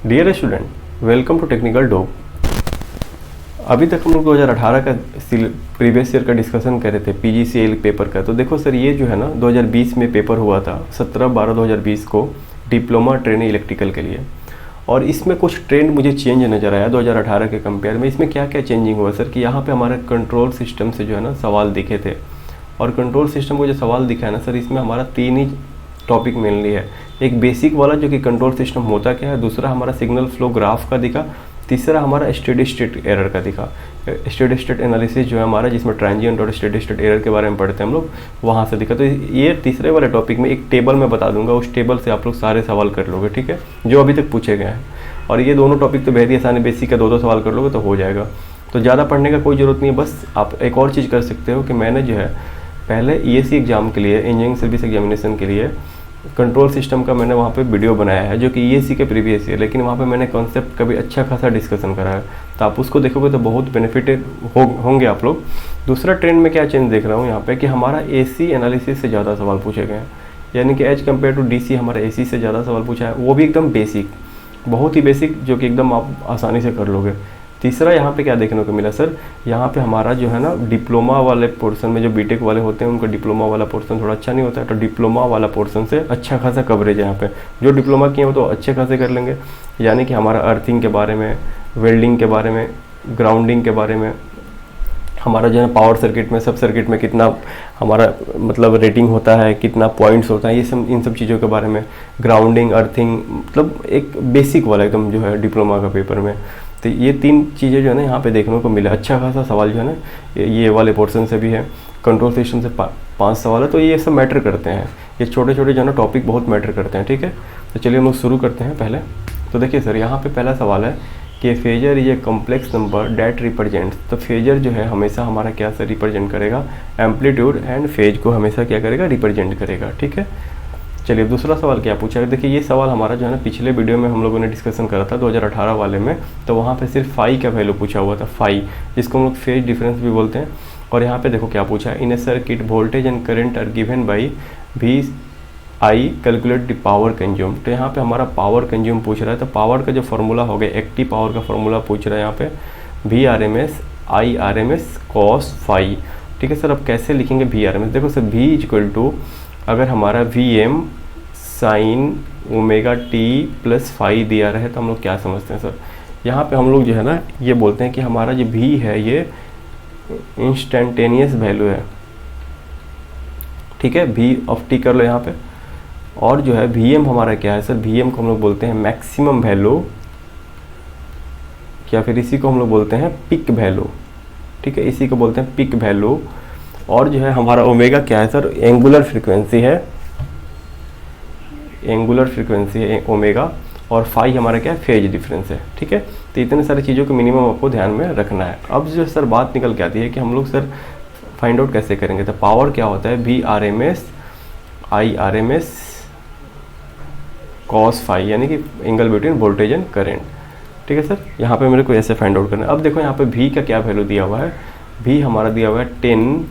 Dear student, welcome to technical dope. अभी तक हम लोग 2018 का प्रीवियस ईयर का डिस्कशन कर रहे थे पीजीसीएल पेपर का। तो देखो सर, ये जो है ना 2020 में पेपर हुआ था 17/12/2020 को डिप्लोमा ट्रेनिंग इलेक्ट्रिकल के लिए। और इसमें कुछ ट्रेंड मुझे चेंज नज़र आया 2018 के कंपेयर में। इसमें क्या क्या चेंजिंग हुआ सर कि यहाँ पे हमारे कंट्रोल सिस्टम से जो है ना सवाल दिखे थे। और कंट्रोल सिस्टम को जो सवाल दिखा है ना सर, इसमें हमारा 3 ही टॉपिक मेनली है। एक बेसिक वाला जो कि कंट्रोल सिस्टम होता क्या है, दूसरा हमारा सिग्नल फ्लो ग्राफ का दिखा, तीसरा हमारा स्टेडी स्टेट एरर का दिखा। स्टेडी स्टेट एनालिसिस जो है हमारा, जिसमें ट्रांजिएंट और स्टेडी स्टेट एरर के बारे में पढ़ते हैं हम लोग, वहाँ से दिखा। तो ये तीसरे वाले टॉपिक में एक टेबल में बता दूंगा, उस टेबल से आप लोग सारे सवाल कर लोगे, ठीक है, जो अभी तक पूछे गए हैं। और ये दोनों टॉपिक तो बेहद ही आसान है, बेसिक का 2-2 सवाल कर लोगे तो हो जाएगा। तो ज़्यादा पढ़ने का कोई ज़रूरत नहीं है। बस आप एक और चीज़ कर सकते हो कि मैंने जो है पहले ईएसी एग्ज़ाम के लिए, इंजीनियरिंग सर्विस एग्जामिनेशन के लिए, कंट्रोल सिस्टम का मैंने वहाँ पे वीडियो बनाया है जो कि ईएसी के प्रीवियस ईयर, लेकिन वहाँ पे मैंने कॉन्सेप्ट का भी अच्छा खासा डिस्कशन करा है। तो आप उसको देखोगे तो बहुत बेनिफिटेड होंगे आप लोग। दूसरा ट्रेंड में क्या चेंज देख रहा हूँ यहाँ पे कि हमारा एसी एनालिसिस से ज़्यादा सवाल पूछे गए हैं, यानी कि एज कम्पेयर टू डीसी हमारा एसी से ज़्यादा सवाल पूछा है, वो भी एकदम बेसिक, बहुत ही बेसिक, जो कि एकदम आप आसानी से कर लोगे। तीसरा यहाँ पे क्या देखने को मिला सर, यहाँ पे हमारा जो है ना डिप्लोमा वाले पोर्शन में, जो बीटेक वाले होते हैं उनका डिप्लोमा वाला पोर्शन थोड़ा अच्छा नहीं होता है, तो डिप्लोमा वाला पोर्शन से अच्छा खासा कवरेज है यहाँ पे। जो डिप्लोमा किए हो तो अच्छे खासे कर लेंगे, यानी कि हमारा अर्थिंग के बारे में, वेल्डिंग के बारे में, ग्राउंडिंग के बारे में, हमारा जो है पावर सर्किट में, सब सर्किट में कितना हमारा मतलब रेटिंग होता है, कितना पॉइंट्स होता है, ये सब, इन सब चीज़ों के बारे में, ग्राउंडिंग, अर्थिंग, मतलब एक बेसिक वाला एकदम जो है डिप्लोमा का पेपर में। तो ये 3 चीज़ें जो है ना यहाँ पे देखने को मिला। अच्छा खासा सवाल जो है ना ये वाले पोर्शन से भी है, कंट्रोल सिस्टम से 5 सवाल है। तो ये सब मैटर करते हैं, ये छोटे छोटे जो है ना टॉपिक बहुत मैटर करते हैं, ठीक है। तो चलिए हम लोग शुरू करते हैं पहले। तो देखिए सर, यहाँ पे पहला सवाल है कि phasor is a complex number that represents. तो फेजर जो है हमेशा हमारा क्या से रिप्रेजेंट करेगा, एम्पलीट्यूड एंड फेज को हमेशा क्या करेगा, रिप्रेजेंट करेगा, ठीक है। चलिए दूसरा सवाल क्या पूछा है। देखिए ये सवाल हमारा जो है ना पिछले वीडियो में हम लोगों ने डिस्कशन करा था 2018 वाले में। तो वहाँ पे सिर्फ फाई का वैल्यू पूछा हुआ था, फाई, जिसको हम लोग फेज डिफरेंस भी बोलते हैं। और यहाँ पे देखो क्या पूछा है, in a circuit voltage and current are given by V I, calculate the power consume. तो यहाँ पे हमारा पावर कंज्यूम पूछ रहा है। तो पावर का जो फॉर्मूला हो गया, एक्टिव पावर का फॉर्मूला पूछ रहा है यहाँ पे, V R M S I R M S cos phi, ठीक है सर। अब कैसे लिखेंगे वी आर एम एस, देखो सर वी इक्वल टू, अगर हमारा V M sine omega T plus phi दिया रहे तो हम लोग क्या समझते हैं सर, यहाँ पे हम लोग जो है ना ये बोलते हैं कि हमारा जो वी है ये इंस्टेंटेनियस वैल्यू है, ठीक है, वी ऑफ टी कर लो यहाँ पे। और जो है वी एम हमारा क्या है सर, वी एम को हम लोग बोलते हैं मैक्सिमम वैल्यू, या फिर इसी को हम लोग बोलते हैं पिक वैल्यू, ठीक है, इसी को बोलते हैं पिक वैल्यू। और जो है हमारा ओमेगा क्या है सर, एंगुलर फ्रिक्वेंसी है, एंगुलर फ्रिक्वेंसी है ओमेगा। और फाई हमारा क्या है, फेज डिफरेंस है, ठीक है। तो इतने सारी चीज़ों को मिनिमम आपको ध्यान में रखना है। अब जो सर बात निकल के आती है कि हम लोग सर फाइंड आउट कैसे करेंगे। तो पावर क्या होता है, V R M S I R M S cos phi, यानी कि angle between voltage and current, ठीक है सर। यहाँ पे मेरे को ऐसे फाइंड आउट करना है। अब देखो यहाँ पे वी का क्या वैल्यू दिया हुआ है, वी हमारा दिया हुआ है 10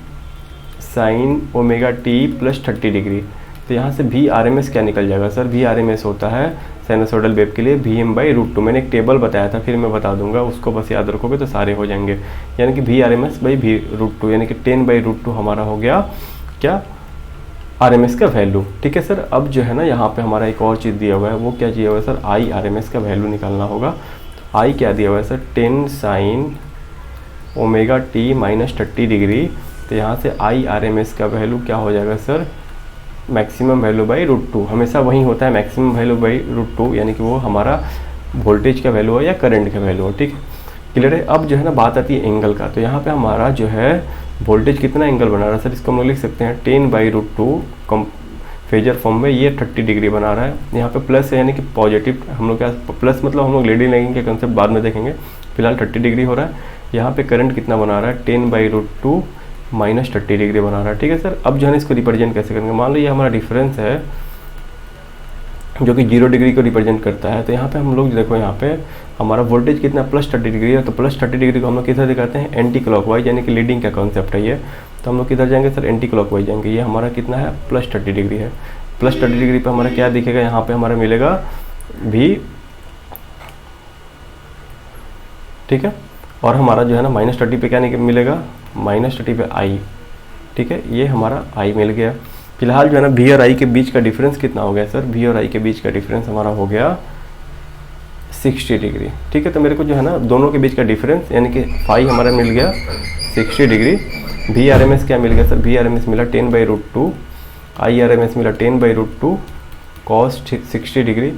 sine omega T plus 30 degree. तो यहाँ से वी आर एम एस क्या निकल जाएगा sir, V R M S होता है साइनसोइडल वेव के लिए वी एम बाई रूट 2। मैंने एक टेबल बताया था, फिर मैं बता दूंगा, उसको बस याद रखोगे तो सारे हो जाएंगे। यानी कि V R M S by V root 2, यानी कि 10 बाई रूट 2 हमारा हो गया क्या, आर एम एस का वैल्यू, ठीक है सर। अब जो है ना यहाँ पे हमारा एक और चीज़ दिया हुआ है, वो क्या दिया हुआ है sir, I R M S का वैल्यू निकालना होगा। आई क्या दिया हुआ है sir, 10 sine omega T minus 30 degree. तो यहाँ से आई आर एम एस का वैल्यू क्या हो जाएगा sir, maximum value by root 2, हमेशा वही होता है मैक्सिमम वैल्यू बाई रूट 2, यानी कि वो हमारा वोल्टेज का वैल्यू हो या करंट का वैल्यू हो, ठीक है, क्लियर है। अब जो है ना बात आती है एंगल का। तो यहाँ पे हमारा जो है वोल्टेज कितना एंगल बना रहा है सर, इसको हम लोग लिख सकते हैं 10 बाई रूट 2 फेजर फॉर्म में, ये 30 डिग्री बना रहा है। यहाँ पे प्लस है, यानी कि पॉजिटिव, हम लोग क्या प्लस मतलब हम लोग लेडी लेंगे कंसेप्ट बाद में देखेंगे, फिलहाल 30 डिग्री हो रहा है। यहाँ पे करंट कितना बना रहा है, 10 बाई रूट 2 माइनस 30 डिग्री बना रहा है, ठीक है सर। अब जो है ना इसको रिप्रेजेंट कैसे करेंगे, मान लो ये हमारा डिफरेंस है जो कि 0 डिग्री को रिप्रेजेंट करता है। तो यहाँ पे हम लोग देखो, यहाँ पे हमारा वोल्टेज कितना प्लस 30 डिग्री है। तो प्लस 30 डिग्री को हम लोग किधर दिखाते हैं, एंटी क्लॉकवाइज, यानी कि लीडिंग का कॉन्सेप्ट है ये। तो हम लोग किधर जाएंगे सर, एंटी क्लॉकवाइज जाएंगे। ये हमारा कितना है, प्लस 30 डिग्री है। प्लस 30 डिग्री पे हमारा क्या दिखेगा, यहाँ पे हमारा मिलेगा वी ठीक है। और हमारा जो है ना -30 पे क्या मिलेगा, -30 पे आई, ठीक है, ये हमारा आई मिल गया। फिलहाल जो है ना वी और आई के बीच का डिफरेंस कितना हो गया सर, वी और आई के बीच का डिफरेंस हमारा हो गया 60 डिग्री, ठीक है। तो मेरे को जो है ना दोनों के बीच का डिफरेंस यानी कि फाई हमारा मिल गया 60 degree. V R M S क्या मिल गया sir, V R M S मिला 10/√2, आई आर एम एस मिला 10/√2 कॉस 60 डिग्री,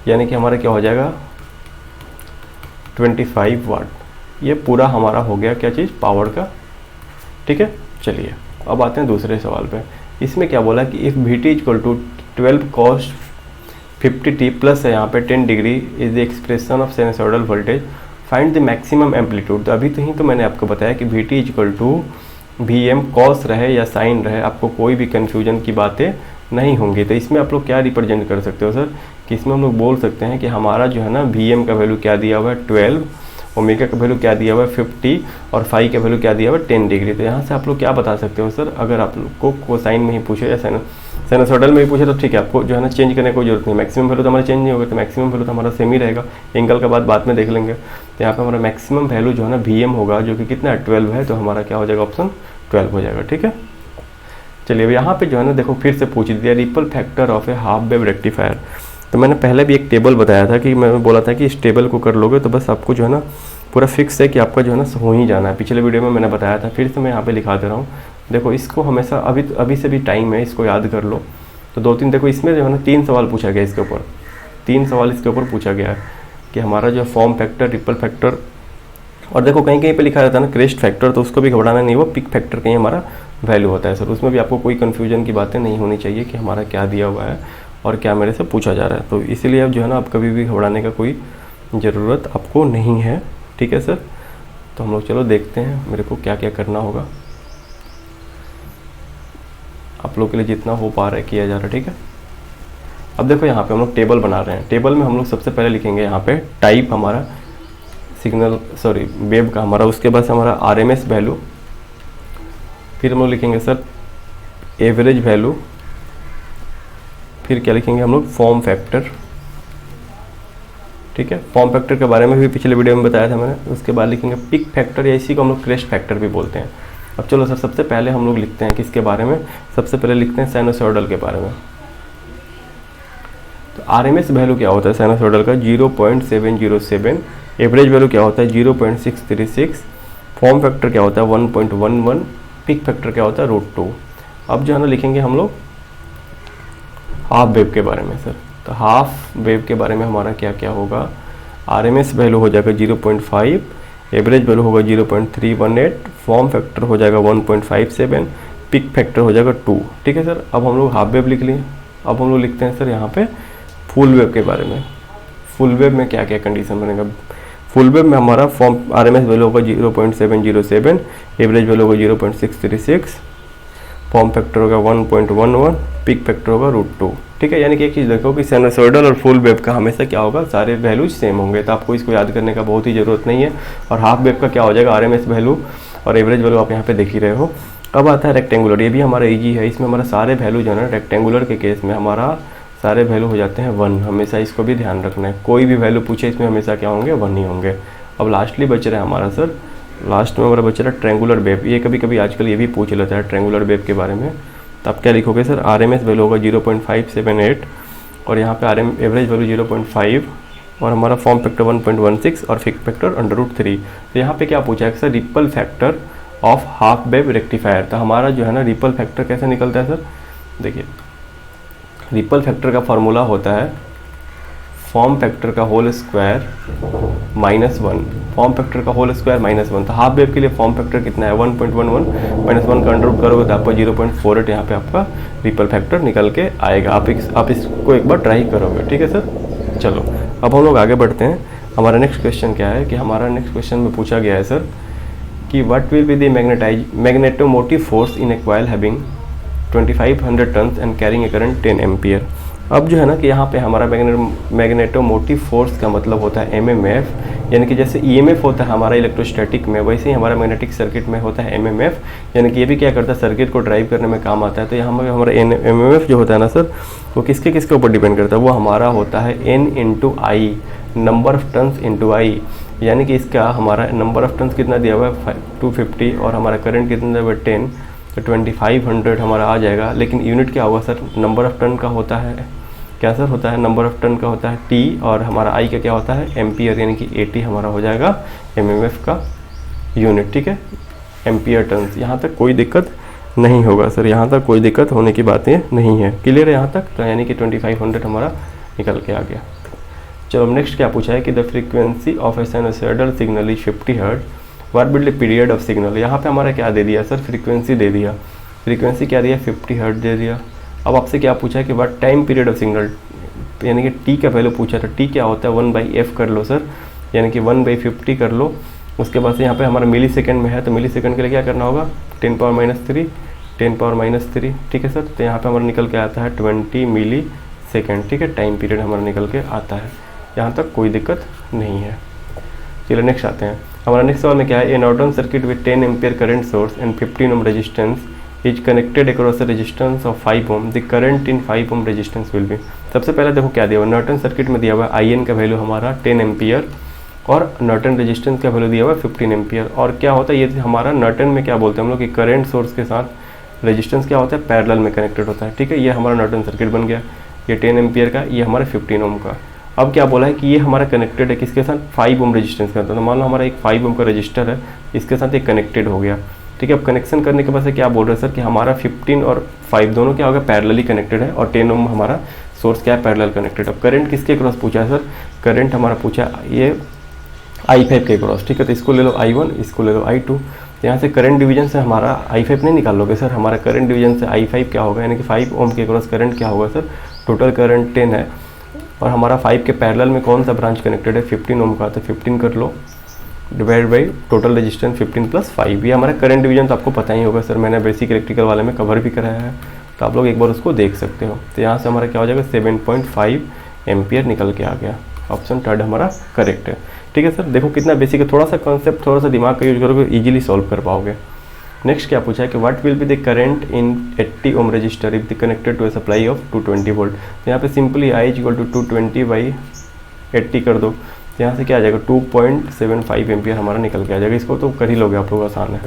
यानी कि हमारा क्या हो जाएगा 25 वाट। ये पूरा हमारा हो गया क्या चीज़, पावर का, ठीक है। चलिए अब आते हैं दूसरे सवाल पे। इसमें क्या बोला कि if V T equal to 12 cos 50t plus है यहाँ पे 10 degree is the expression of sinusoidal voltage, find the maximum amplitude. तो अभी तो ही तो मैंने आपको बताया कि V T equal to V M cos रहे या साइन रहे, आपको कोई भी कन्फ्यूजन की बातें नहीं होंगी। तो इसमें आप लोग क्या रिप्रेजेंट कर सकते हो सर, कि इसमें हम लोग बोल सकते हैं कि हमारा जो है ना वी एम का वैल्यू क्या दिया हुआ है 12, ओमेगा का वैल्यू क्या दिया हुआ है 50 और फाई का वैल्यू क्या दिया हुआ है 10 डिग्री। तो यहाँ से आप लोग क्या बता सकते हो सर, अगर आप लोग को कोसाइन में ही पूछे या साइनसॉइडल में ही पूछे तो ठीक है, आपको जो है ना चेंज करने की कोई जरूरत नहीं। मैक्सिमम वैल्यू तो हमारा चेंज नहीं होगा, तो मैक्सिमम वैल्यू तो हमारा सेम ही रहेगा। एंगल का बाद में देख लेंगे। तो यहाँ पे हमारा मैक्सिमम वैल्यू जो है ना वी एम होगा, जो कि कितना है 12 है, तो हमारा क्या हो जाएगा ऑप्शन 12 हो जाएगा, ठीक है। चलिए अब यहाँ पे जो है ना देखो फिर से पूछ दिया ripple factor of A half wave rectifier. तो मैंने पहले भी एक टेबल बताया था कि मैं बोला था कि इस टेबल को कर लोगे तो बस आपको जो है ना पूरा फिक्स है कि आपका जो है ना हो ही जाना है। पिछले वीडियो में मैंने बताया था, फिर से मैं यहाँ पे लिखा दे रहा हूँ। देखो इसको हमेशा अभी से भी टाइम है, इसको याद कर लो। तो 2-3 देखो इसमें जो है ना 3 सवाल पूछा गया इसके ऊपर, 3 सवाल इसके ऊपर पूछा गया है कि हमारा जो फॉर्म फैक्टर, रिपल फैक्टर, और देखो कहीं कहीं पे लिखा रहता है ना क्रेस्ट फैक्टर, तो उसको भी घबराना नहीं, वो पिक फैक्टर कहीं हमारा वैल्यू होता है सर। उसमें भी आपको कोई कन्फ्यूजन की बातें नहीं होनी चाहिए कि हमारा क्या दिया हुआ है और क्या मेरे से पूछा जा रहा है। तो इसीलिए अब जो है ना आप कभी भी घबराने का कोई ज़रूरत आपको नहीं है, ठीक है सर। तो हम लोग चलो देखते हैं मेरे को क्या क्या करना होगा, आप लोग के लिए जितना हो पा रहा है किया जा रहा है, ठीक है। अब देखो यहाँ पे हम लोग टेबल बना रहे हैं। टेबल में हम लोग सबसे पहले लिखेंगे यहाँ पे टाइप हमारा वेव का हमारा, उसके बाद हमारा आरएमएस वैल्यू, फिर हम लोग लिखेंगे सर एवरेज वैल्यू, फिर क्या लिखेंगे हम लोग फॉर्म फैक्टर, ठीक है। फॉर्म फैक्टर के बारे में भी पिछले वीडियो में बताया था मैंने। उसके बाद लिखेंगे पिक फैक्टर, या इसी को हम लोग क्रेस्ट फैक्टर भी बोलते हैं। अब चलो सर सबसे पहले हम लोग लिखते हैं किसके बारे में, सबसे पहले लिखते हैं साइनसॉइडल के बारे में। तो आरएमएस वैल्यू क्या होता है साइनसॉइडल का 0.707, एवरेज वैल्यू क्या होता है 0.636, फॉर्म फैक्टर क्या होता है 1.11, पिक फैक्टर क्या होता है √2। अब जो है ना लिखेंगे हम लोग हाफ वेव के बारे में सर। तो हाफ वेव के बारे में हमारा क्या क्या होगा, आरएमएस वैल्यू हो जाएगा 0.5, एवरेज वैल्यू होगा 0.318, फॉर्म फैक्टर हो जाएगा 1.57, पिक फैक्टर हो जाएगा 2, ठीक है सर। अब हम लोग हाफ वेव लिख लिए। अब हम लोग लिखते हैं सर यहाँ पे फुल वेव के बारे में। फुल वेव में क्या क्या कंडीशन बनेगा, फुल वेव में हमारा फॉर्म आरएमएस वैल्यू होगा 0.707, एवरेज वैल्यू होगा 0.636, फॉर्म फैक्टर होगा 1.11, पिक फैक्टर होगा √2, ठीक है। यानी कि एक चीज़ देखो कि साइनसॉइडल और फुल वेव का हमेशा क्या होगा, सारे वैल्यूज सेम होंगे, तो आपको इसको याद करने का बहुत ही ज़रूरत नहीं है। और हाफ वेव का क्या हो जाएगा आरएमएस वैल्यू और एवरेज वैल्यू आप यहाँ पे देख ही रहे हो। अब आता है रेक्टेंगुलर, ये भी हमारा ईजी है। इसमें हमारा सारे वैल्यू जो है ना रेक्टेंगुलर के केस में हमारा सारे वैल्यू हो जाते हैं 1, हमेशा इसको भी ध्यान रखना है। कोई भी वैल्यू पूछे इसमें हमेशा क्या होंगे 1 ही होंगे। अब लास्टली बच रहा है हमारा सर, लास्ट में हमारा बच रहा है ट्रेंगुलर वेव। ये कभी कभी आजकल ये भी पूछ लेता है ट्रेंगुलर वेव के बारे में। तो आप क्या लिखोगे सर, आरएमएस वैल्यू होगा 0.578 और यहाँ पे एवरेज वैल्यू 0.5 और हमारा फॉर्म फैक्टर 1.16 और फिक फैक्टर √3। तो यहाँ पे क्या पूछा है sir, ripple factor of half wave rectifier. तो हमारा जो है ना रिपल फैक्टर कैसे निकलता है सर, देखिए रिपल फैक्टर का फॉर्मूला होता है फॉर्म फैक्टर का होल स्क्वायर -1, फॉर्म फैक्टर का होल स्क्वायर -1। तो हाफ वेव के लिए फॉर्म फैक्टर कितना है 1.11, -1 का अंडर करोगे तो आपका 0.48 यहाँ पे आपका रिपल फैक्टर निकल के आएगा। आप इसको एक बार ट्राई करोगे, ठीक है सर। चलो अब हम लोग आगे बढ़ते हैं। हमारा नेक्स्ट क्वेश्चन क्या है कि हमारा नेक्स्ट क्वेश्चन में पूछा गया है सर कि what will be the magnetomotive force in A coil having 2500 tons and carrying a current 10 ampere. अब जो है ना कि यहाँ पे हमारा मैग्नेटोमोटिव फोर्स का मतलब होता है एमएमएफ, यानी कि जैसे ईएमएफ होता है हमारा इलेक्ट्रोस्टैटिक में, वैसे ही हमारा मैग्नेटिक सर्किट में होता है एमएमएफ, यानी कि ये भी क्या करता है सर्किट को ड्राइव करने में काम आता है। तो यहाँ पर हमारा एमएमएफ जो होता है ना सर, वो किसके किसके ऊपर डिपेंड करता है, वो हमारा होता है N × I, number of turns × I। यानी कि इसका हमारा नंबर ऑफ टर्न्स कितना दिया हुआ है 250 और हमारा करंट कितना दिया हुआ है 10, तो 2500 हमारा आ जाएगा। लेकिन यूनिट क्या होगा सर, नंबर ऑफ टर्न का होता है क्या सर, होता है नंबर ऑफ टर्न का होता है टी, और हमारा आई का क्या होता है एम्पियर, यानी कि 80 हमारा हो जाएगा एमएमएफ का यूनिट। ठीक है, एम्पियर टर्न्स। यहाँ तक कोई दिक्कत नहीं होगा सर, यहाँ तक कोई दिक्कत होने की बातें नहीं है। क्लियर है यहाँ तक, तो यानी कि 2500 हमारा निकल के आ गया। चलो नेक्स्ट क्या पूछा है कि the frequency of A sinusoidal signal is 50 hertz, what will the period of signal. यहाँ पे हमारा क्या दे दिया सर, फ्रीक्वेंसी दे दिया। फ्रीक्वेंसी क्या दिया 50 हर्ट्ज दे दिया। अब आपसे क्या पूछा है कि what time period of signal, यानी कि टी का वैल्यू पूछा था। टी क्या होता है 1/f कर लो सर, यानी कि 1/50 कर लो। उसके बाद से यहाँ पे हमारा मिली सेकेंड में है, तो मिली सेकेंड के लिए क्या करना होगा 10⁻³ 10⁻³। ठीक है सर, तो यहाँ पे हमारा निकल के आता है 20 मिली सेकेंड। ठीक है, टाइम पीरियड हमारा निकल के आता है। यहाँ तक कोई दिक्कत नहीं है। चलिए नेक्स्ट आते हैं। हमारा नेक्स्ट सवाल में क्या है, a Norton circuit with 10 ampere current source and 15 ohm resistance is connected across the resistance of 5 ohm, the current in 5 ohm resistance will be. सबसे पहले देखो क्या दिया हुआ, नॉर्टन सर्किट में दिया हुआ है आई एन का वैल्यू हमारा 10 एम्पियर और नॉर्टन रेजिस्टेंस का वैल्यू दिया हुआ है 15 एम्पियर। और क्या होता है ये हमारा नॉर्टन में क्या बोलते हैं हम लोग कि करंट सोर्स के साथ रेजिस्टेंस क्या होता है पैरेलल में कनेक्टेड होता है। ठीक है, ये हमारा नॉर्टन सर्किट बन गया, ये 10 एम्पियर का, ये हमारा 15 ओम का। अब क्या बोला है कि ये हमारा कनेक्टेड है किसके साथ 5 ओम रेजिस्टेंस का। तो मान लो हमारा एक 5 ओम का रजिस्टर है, इसके साथ एक कनेक्टेड हो गया। ठीक है, अब कनेक्शन करने के बाद से क्या बोल रहे हैं सर कि हमारा 15 और 5 दोनों क्या होगा पैरेलली कनेक्टेड है, और 10 ओम हमारा सोर्स क्या है पैरेलल कनेक्टेड। अब करंट किसके क्रॉस पूछा है सर, करंट हमारा पूछा ये I5 के क्रॉस। ठीक है, तो इसको ले लो I1, इसको ले लो I2। यहाँ से करंट डिवीजन से हमारा I5 नहीं निकाल लोगे सर, हमारा करंट डिवीजन से I5 क्या होगा, यानी कि 5 ओम के क्रॉस करंट क्या होगा सर, टोटल करंट 10 है और हमारा 5 के पैरेलल में कौन सा ब्रांच कनेक्टेड है 15 ओम का, तो 15 कर लो डिवाइड बाई टोटल रेजिस्टेंस 15 + 5। ये हमारा करंट डिवीजन तो आपको पता ही होगा सर, मैंने बेसिक इलेक्ट्रिकल वाले में कवर भी कराया है, तो आप लोग एक बार उसको देख सकते हो। तो यहाँ से हमारा क्या हो जाएगा 7.5 एम्पियर निकल के आ गया। ऑप्शन थर्ड हमारा करेक्ट है। ठीक है सर, देखो कितना बेसिक है, थोड़ा सा कॉन्सेप्ट थोड़ा सा दिमाग का यूज करोगे इजीली सॉल्व कर पाओगे। नेक्स्ट क्या पूछा है कि what will be the current in 80 ohm resistor if the connected to a supply of 220 volt. तो यहाँ पे सिंपली I = 220/80 कर दो, तो यहाँ से क्या आ जाएगा 2.75 एम्पियर हमारा निकल के आ जाएगा। इसको तो कर ही लोगे आप लोग, आसान है।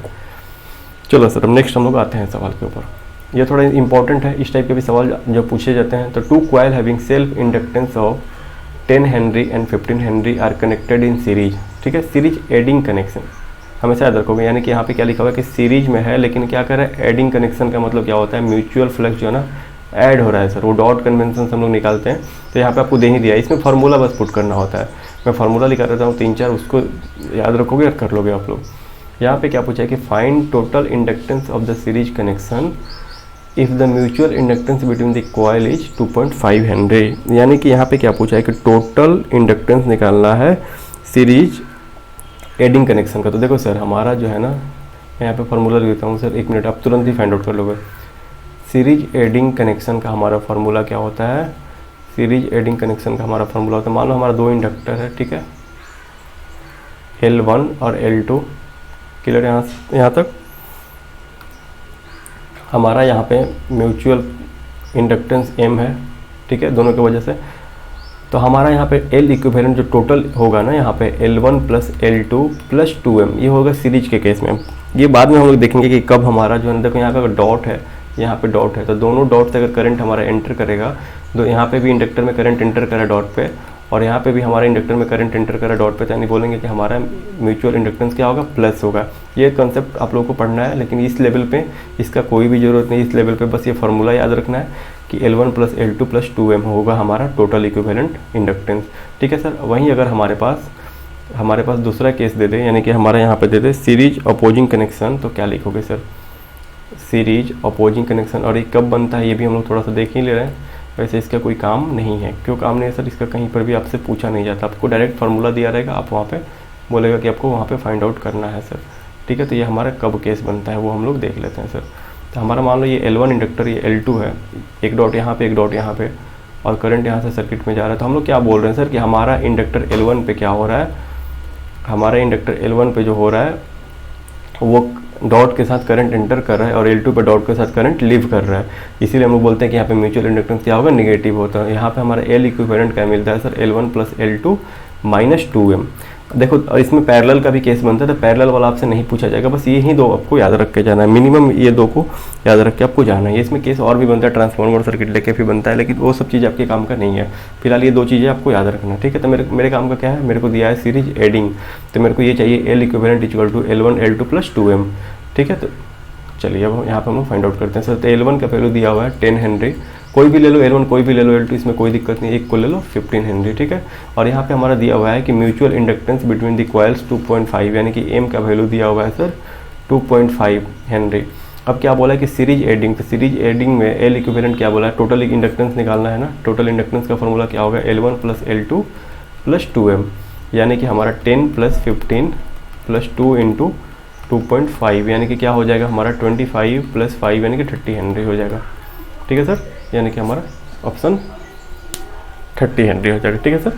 चलो सर, अब नेक्स्ट हम लोग आते हैं सवाल के ऊपर। ये थोड़ा इंपॉर्टेंट है, इस टाइप के भी सवाल जो पूछे जाते हैं। तो 2 coil having self inductance of 10 henry and 15 henry are connected in series. ठीक है, सीरीज एडिंग कनेक्शन हमेशा याद रखोगे, यानी कि यहाँ पे क्या लिखा हुआ है कि सीरीज में है, लेकिन क्या कर रहा है एडिंग कनेक्शन का मतलब क्या होता है म्यूचुअल फ्लक्स जो है ना ऐड हो रहा है सर, वो डॉट कन्वेंशन हम लोग निकालते हैं। तो यहाँ पे आपको दे ही दिया है, इसमें फार्मूला बस पुट करना होता है। मैं फार्मूला लिखा रहता हूँ 3-4, उसको याद रखोगे और कर लोगे आप लोग। यहाँ पे क्या पूछा है कि find total inductance of the series connection if the mutual inductance between the coil is 2.5 Henry. यानी कि यहाँ पे क्या पूछा है कि टोटल इंडक्टेंस निकालना है सीरीज एडिंग कनेक्शन का। तो देखो सर, हमारा जो है ना, मैं यहाँ पे फार्मूला लिख देता हूँ सर, 1 मिनट, आप तुरंत ही फाइंड आउट कर लोगे। सीरीज एडिंग कनेक्शन का हमारा फार्मूला क्या होता है, सीरीज एडिंग कनेक्शन का हमारा फार्मूला होता है, मान लो हमारा 2 इंडक्टर है, ठीक है, L1 और L2। क्लियर यहाँ तक। हमारा यहाँ पे म्यूचुअल इंडक्टेंस M है, ठीक है, दोनों की वजह से। तो हमारा यहाँ पे L इक्विवेलेंट जो टोटल होगा ना, यहाँ पे L1 + L2 + 2M, ये होगा सीरीज के केस में। ये बाद में हम लोग देखेंगे कि कब हमारा जो है, देखो यहाँ का डॉट है, यहाँ पे डॉट है, तो दोनों डॉट से अगर करंट हमारा एंटर करेगा, तो यहाँ पे भी इंडक्टर में करंट एंटर करा डॉट पे, और यहाँ पे भी हमारा इंडक्टर में करंट एंटर करा डॉट पे, यानी बोलेंगे कि हमारा म्यूचुअल इंडक्टेंस क्या होगा, प्लस होगा। ये कंसेप्ट आप लोगों को पढ़ना है, लेकिन इस लेवल पे इसका कोई भी ज़रूरत नहीं। इस लेवल पे बस ये फार्मूला याद रखना है कि L1 + L2 + 2M होगा हमारा टोटल इक्विवेलेंट इंडक्टेंस। ठीक है सर। वहीं अगर हमारे पास दूसरा केस दे दे, यानी कि हमारे यहाँ पे दे दे सीरीज अपोजिंग कनेक्शन, तो क्या लिखोगे सर, सीरीज अपोजिंग कनेक्शन। और ये कब बनता है ये भी हम लोग थोड़ा सा देख ही ले रहे हैं। वैसे इसका कोई काम नहीं है। क्यों काम नहीं है सर, इसका कहीं पर भी आपसे पूछा नहीं जाता, आपको डायरेक्ट फार्मूला दिया रहेगा, आप वहाँ पे बोलेगा कि आपको वहाँ पे फाइंड आउट करना है सर। ठीक है, तो ये हमारा कब केस बनता है वो हम लोग देख लेते हैं सर। तो हमारा मान लो ये L1 इंडक्टर, ये L2 है, एक डॉट यहाँ पे, एक डॉट यहाँ पे, और करंट यहाँ से सर्किट में जा रहा है। तो हम लोग क्या बोल रहे हैं सर कि हमारा इंडक्टर L1 पे क्या हो रहा है, हमारा इंडक्टर L1 पे जो हो रहा है वो डॉट के साथ करंट एंटर कर रहा है, और L2 पे डॉट के साथ करंट लीव कर रहा है। इसीलिए हम लोग बोलते हैं कि यहाँ पे म्यूचुअल इंडक्टेंस क्या होगा, नेगेटिव होता है। यहाँ पे हमारा L इक्विवेलेंट क्या मिलता है सर, L1 + L2 - 2M। देखो इसमें पैरेलल का भी केस बनता है, तो पैरेलल वाला आपसे नहीं पूछा जाएगा, बस ये ही दो आपको याद रख के जाना है, मिनिमम ये दो को याद रख के आपको जाना है। इसमें केस और भी बनता है, ट्रांसफॉर्मर सर्किट लेके भी बनता है, लेकिन वो सब चीज़ आपके काम का नहीं है। फिलहाल ये दो चीज़ें आपको याद रखना है, ठीक है। तो मेरे काम का क्या है, मेरे को दिया है सीरीज एडिंग, तो मेरे को ये चाहिए L equivalent equal to L1 L2 plus 2M, ठीक है। तो चलिए अब यहाँ पर हम लोग फाइंड आउट करते हैं सर। तो L1 का वैल्यू दिया हुआ है 10 हेनरी, कोई भी ले लो L1, कोई भी ले लो L2, इसमें कोई दिक्कत नहीं, एक को ले लो 15 हेनरी, ठीक है। और यहाँ पे हमारा दिया हुआ है कि mutual inductance between the coils 2.5, यानी कि M का वैल्यू दिया हुआ है सर 2.5 हेनरी। अब क्या बोला है कि सीरीज एडिंग, तो सीरीज एडिंग में L इक्विवेलेंट क्या बोला है, टोटल इंडक्टेंस निकालना है ना। टोटल इंडक्टेंस का फॉर्मूला क्या होगा, L1 plus L2 plus 2M, यानी कि हमारा 10 प्लस 15 प्लस 2 इंटू 2.5, यानी कि क्या हो जाएगा हमारा 25 प्लस 5 यानी कि 30 हेनरी हो जाएगा, ठीक है सर। यानी कि हमारा ऑप्शन 30 हेनरी हो जाएगा, ठीक है सर।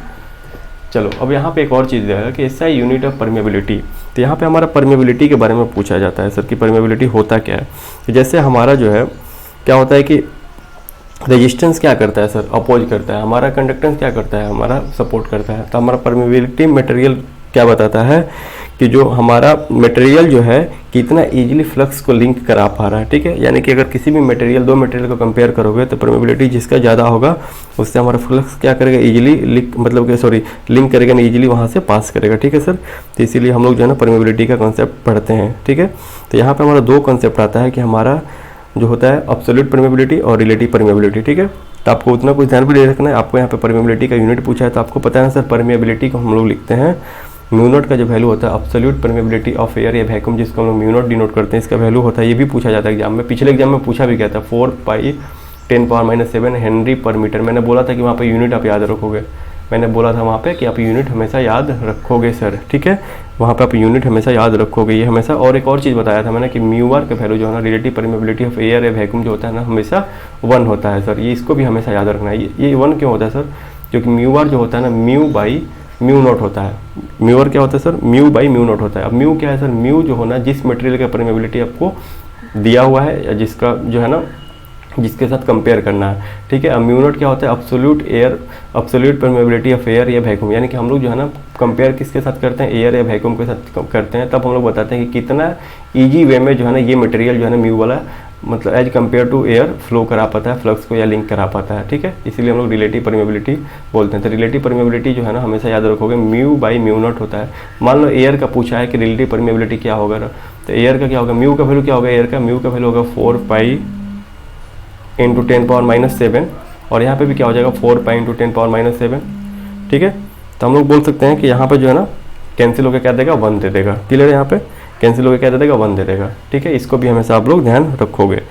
चलो अब यहाँ पे एक और चीज़ दिया है कि SI यूनिट ऑफ परमेबिलिटी, तो यहाँ पे हमारा परमेबिलिटी के बारे में पूछा जाता है सर कि परमेबिलिटी होता क्या है। तो जैसे हमारा जो है क्या होता है कि रेजिस्टेंस क्या करता है सर, अपोज करता है, हमारा कंडक्टेंस क्या करता है, हमारा सपोर्ट करता है। तो हमारा परमेबिलिटी मटेरियल क्या बताता है कि जो हमारा मटेरियल जो है कितना इजीली फ्लक्स को लिंक करा पा रहा है, ठीक है। यानी कि अगर किसी भी मटेरियल, दो मटेरियल को कंपेयर करोगे तो परमेबिलिटी जिसका ज़्यादा होगा उससे हमारा फ्लक्स क्या करेगा, इजीली लिंक करेगा ना, इजीली वहाँ से पास करेगा, ठीक है सर। तो इसीलिए हम लोग जो है ना परमेबिलिटी का कॉन्सेप्ट पढ़ते हैं, ठीक है। तो यहाँ पर हमारा दो कॉन्सेप्ट आता है कि हमारा जो होता है एब्सोल्यूट परमेबिलिटी और रिलेटिव परमेबिलिटी, ठीक है। तो आपको उतना कुछ ध्यान भी दे रखना है। आपको यहाँ पे परमेबिलिटी का यूनिट पूछा है, तो आपको पता है सर परमेबिलिटी को हम लोग लिखते हैं म्यू नॉट का जो वैल्यू होता है एब्सोल्यूट परमेबिलिटी ऑफ एयर या वैक्यूम, जिसको हम लोग म्यू नॉट डिनोट करते हैं, इसका वैल्यू होता है, ये भी पूछा जाता है एग्जाम में। पिछले एग्जाम में पूछा भी गया था 4 पाई 10⁻⁷ हेनरी पर मीटर। मैंने बोला था कि वहाँ पर यूनिट आप याद रखोगे, मैंने बोला था वहाँ पे कि आप यूनिट हमेशा याद रखोगे सर, ठीक है। वहाँ पे आप यूनिट हमेशा याद रखोगे ये हमेशा। और एक और चीज़ बताया था मैंने कि म्यू आर का वैल्यू जो है ना रिलेटिव परमेबिलिटी ऑफ एयर या वैक्यूम जो होता है ना हमेशा 1 होता है सर। ये इसको भी हमेशा याद रखना है। ये 1 क्यों होता है सर, क्योंकि म्यू आर जो होता है ना म्यू बाई म्यू नॉट होता है। म्यू आर क्या होता है sir, mu by mu naught होता है। अब म्यू क्या है सर, म्यू जो होना जिस मटेरियल का परमेबिलिटी आपको दिया हुआ है या जिसका जो है ना जिसके साथ कंपेयर करना है, ठीक है। अब म्यू नॉट क्या होता है, एब्सोल्यूट परमेबिलिटी ऑफ एयर या वैक्यूम, यानी कि हम लोग जो है ना कंपेयर किसके साथ करते हैं, एयर या वैक्यूम के साथ करते हैं, तब हम लोग बताते हैं कि कितना ईजी वे में जो है ना ये मटेरियल जो है ना म्यू वाला मतलब as compare to air flow करा पाता है, फ्लक्स को या लिंक करा पाता है, ठीक है। इसीलिए हम लोग रिलेटिव परमेबिलिटी बोलते हैं। तो रिलेटिव परमेबिलिटी जो है ना हमेशा याद रखोगे म्यू बाई म्यू नॉट होता है। मान लो एयर का पूछा है कि रिलेटिव परमेबिलिटी क्या होगा, तो एयर का क्या होगा, म्यू का वैल्यू क्या होगा, एयर का म्यू का वैल्यू होगा 4 पाई इंटू 10⁻⁷, और यहाँ पे भी क्या हो जाएगा 4 पाई इंटू 10⁻⁷, ठीक है। तो हम लोग बोल सकते हैं कि यहाँ पे जो है ना कैंसिल होकर क्या देगा 1 दे देगा, क्लियर है। यहाँ पे कैंसिल होकर क्या दे देगा 1 दे देगा, ठीक है। इसको भी हमेशा आप लोग ध्यान रखोगे।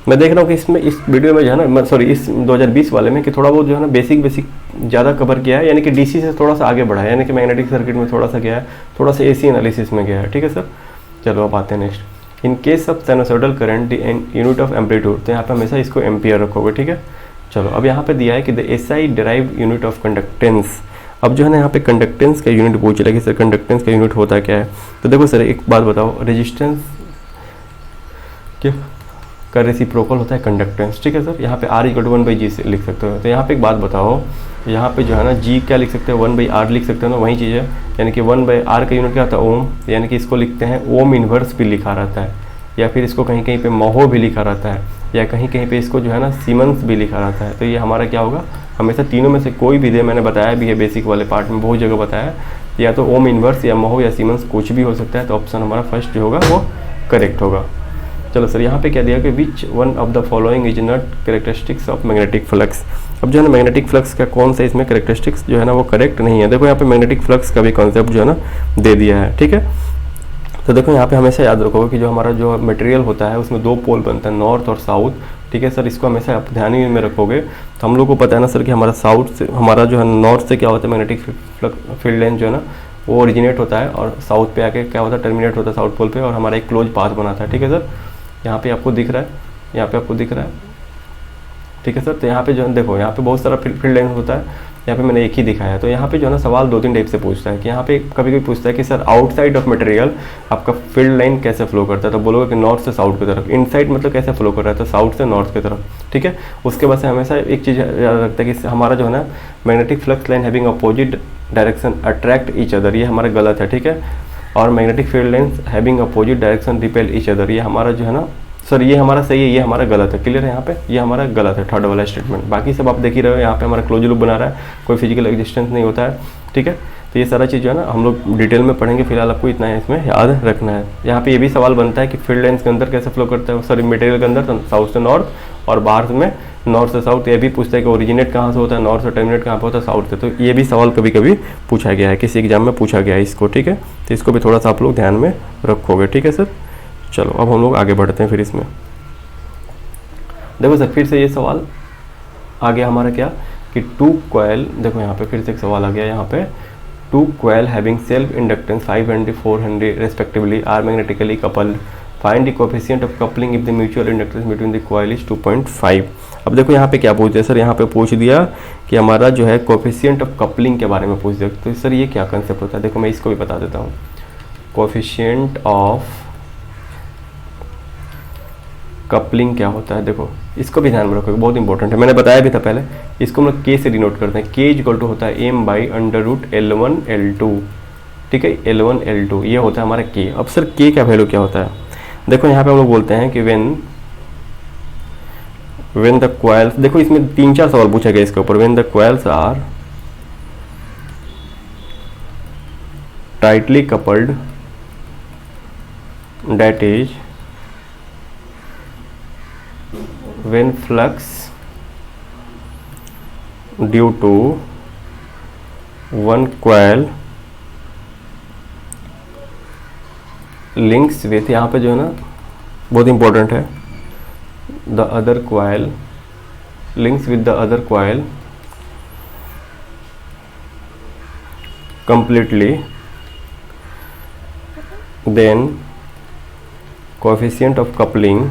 मैं देख रहा हूँ कि इसमें इस वीडियो में जो है ना सॉरी इस 2020 वाले में कि थोड़ा बहुत जो है ना बेसिक ज़्यादा कवर किया है, यानी कि डीसी से थोड़ा सा आगे बढ़ा है, यानी कि मैग्नेटिक सर्किट में थोड़ा सा गया है, थोड़ा सा एसी एनालिसिस में गया है, ठीक है सर। चलो अब आते हैं next. In case of sinusoidal current the unit of amplitude, तो यहाँ पे हमेशा इसको एम्पियर रखोगे, ठीक है। चलो अब यहाँ पे दिया है कि the SI derive unit of conductance. अब जो है ना यहाँ पे कंडक्टेंस का यूनिट पूछ रहा है कि सर कंडक्टेंस का यूनिट होता क्या है। तो देखो सर एक बात बताओ, रेजिस्टेंस क्या का रेसिप्रोकल होता है कंडक्टेंस, ठीक है सर। यहाँ पे R = 1/G से लिख सकते हो। तो यहाँ पे एक बात बताओ, यहाँ पे जो है ना G क्या लिख सकते हैं 1/R लिख सकते हो ना, वही चीज़ है। यानी कि 1/R का यूनिट क्या होता है ओम, यानी कि इसको लिखते हैं ओम इन्वर्स भी लिखा रहता है, या फिर इसको कहीं कहीं पे महो भी लिखा रहता है, या कहीं कहीं पे इसको जो है ना सीमेंस भी लिखा रहता है। तो ये हमारा क्या होगा, हमेशा तीनों में से कोई भी दे, मैंने बताया भी है बेसिक वाले पार्ट में बहुत जगह बताया, या तो ओम इन्वर्स या महो या सीमेंस कुछ भी हो सकता है। तो ऑप्शन हमारा फर्स्ट जो होगा वो करेक्ट होगा। चलो सर यहाँ पे क्या दिया कि which one of the following is not characteristics of magnetic flux. अब जो है ना मैग्नेटिक फ्लक्स का कौन सा इसमें कैरेक्टरिस्टिक्स जो है ना वो करेक्ट नहीं है। देखो यहाँ पे मैग्नेटिक फ्लक्स का भी कॉन्सेप्ट जो है ना दे दिया है, ठीक है। तो देखो यहाँ पे हमेशा याद रखोगे कि जो हमारा जो मटेरियल होता है उसमें 2 पोल बनता है, नॉर्थ और साउथ, ठीक है सर। इसको हमेशा आप ध्यान ही में रखोगे। तो हम लोग को पता है ना सर कि हमारा साउथ से, हमारा जो है नॉर्थ से क्या होता है मैग्नेटिक फील्ड लाइन जो है ना वो ओरिजिनेट होता है, और साउथ पे आके क्या होता है टर्मिनेट होता है साउथ पोल पे, और हमारा एक क्लोज पाथ बनाता है, ठीक है सर। यहाँ पे आपको दिख रहा है, यहाँ पे आपको दिख रहा है, ठीक है सर। तो यहाँ पे जो है देखो यहाँ पे बहुत सारा फील्ड लाइन होता है, यहाँ पे मैंने एक ही दिखाया है। तो यहाँ पे जो है ना सवाल 2-3 टाइप से पूछता है कि यहाँ पे कभी कभी पूछता है कि सर आउटसाइड ऑफ मटेरियल आपका फील्ड लाइन कैसे फ्लो करता है। तो बोलोगे कि नॉर्थ से साउथ की तरफ, इनसाइड मतलब कैसे फ्लो कर रहा है, तो साउथ से नॉर्थ की तरफ, ठीक है। उसके बाद से हमेशा एक चीज़ याद रखता है कि हमारा जो है ना magnetic flux line having opposite direction attract each other, ये हमारा गलत है, ठीक है। और magnetic field lines having opposite direction repel each other, ये हमारा जो है ना सर ये हमारा सही है, ये हमारा गलत है। क्लियर है, यहाँ पे ये हमारा गलत है, थर्ड वाला स्टेटमेंट। बाकी सब आप देख ही रहे हो, यहाँ पे हमारा क्लोज लूप बना रहा है, कोई फिजिकल एग्जिस्टेंस नहीं होता है, ठीक है। तो ये सारा चीज़ जो है ना हम लोग डिटेल में पढ़ेंगे, फिलहाल आपको इतना है इसमें याद रखना है। यहाँ पे ये भी सवाल बनता है कि फील्ड लाइन्स के अंदर कैसे फ्लो करता है, सॉरी मटेरियल के अंदर साउथ से नॉर्थ और बाहर में नॉर्थ से साउथ। ये भी पूछता है कि ओरिजिनेट कहाँ से होता है, नॉर्थ से टर्मिनेट कहाँ पे होता है, साउथ से। तो ये भी सवाल कभी कभी पूछा गया है, किसी एग्जाम में पूछा गया है इसको, ठीक है। तो इसको भी थोड़ा सा आप लोग ध्यान में रखोगे, ठीक है सर। चलो अब हम लोग आगे बढ़ते हैं फिर इसमें। देखो सर फिर से ये सवाल आ गया हमारा क्या कि टू कॉइल, देखो यहाँ पे फिर से एक सवाल आ गया यहाँ पे, two coil having self inductance 500 400 respectively are magnetically coupled, find the coefficient of coupling if the mutual inductance between the coil is 2.5। अब देखो यहाँ पे क्या पूछ दिया सर, यहाँ पे पूछ दिया कि हमारा जो है कोएफिशिएंट ऑफ कपलिंग के बारे में पूछ दिया। तो सर ये क्या कंसेप्ट होता है, देखो मैं इसको भी बता देता हूँ। कोएफिशिएंट ऑफ कपलिंग क्या होता है, देखो इसको भी ध्यान में रखोगे, बहुत इंपॉर्टेंट है, मैंने बताया भी था पहले। इसको हम लोग के से डिनोट करते हैं, के इक्वल टू होता है m by under root L1 L2, ठीक है। L1 L2 ये होता है हमारा के। अब सर के का वैल्यू क्या होता है, देखो यहाँ पे हम लोग बोलते हैं कि व्हेन द कॉइल्स, देखो इसमें 3-4 सवाल पूछा गया इसके ऊपर। When the coils are tightly coupled, that is when flux due to one coil links with, यहाँ पे जो है ना बहुत इंपॉर्टेंट है, the other coil links with the other coil completely, then coefficient of coupling